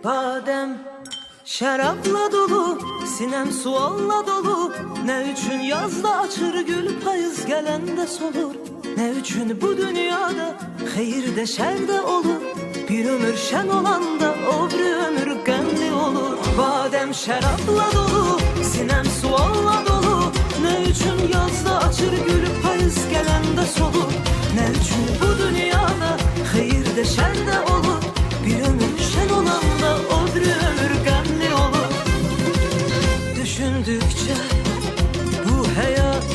Badem şərabla dolu, sinem sualla dolu. Ne üçün yazda açır gül, payız gələndə solur. Ne üçün bu dünyada xeyir de şer de olur. Bir ömür şen olanda o bir ömür qəmli olur. Badem şərabla dolu, sinem sualla dolu. Ne üçün yazda açır gül, payız gələndə solur. Ne üçün bu dünyada xeyir de şer de olur. Bir ömür şen olanda o bir ömür qəmli olur. Düşündükçe bu hayat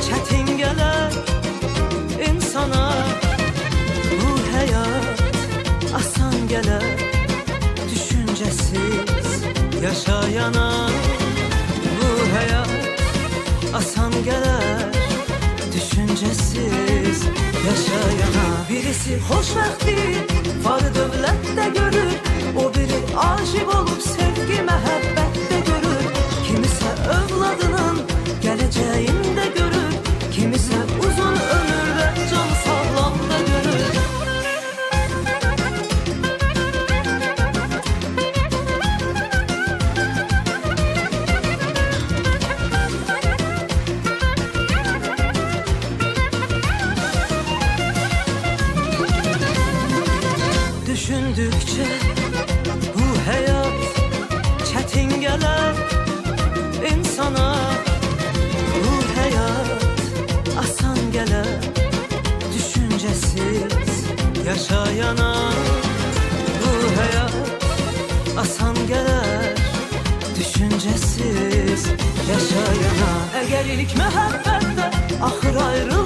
çetin gelir insana. Bu hayat asan gelir düşüncesiz yaşayana. Bu hayat asan gelir düşüncesiz yaşayana. Birisi hoşbəxtli var dövlətdə görür, o biri aşık olup sevgi məhəbbətdə görür. Kimisə övladının gələcəyində görür, kimisə uzun ömür və can sağlamda görür. Düşündükçe bu hayat çetin gelir insana. Bu hayat asan gelir düşüncesiz yaşayana. Bu hayat asan gelir düşüncesiz yaşayana. Eğer ilk məhəbbətdə axır ayrılır,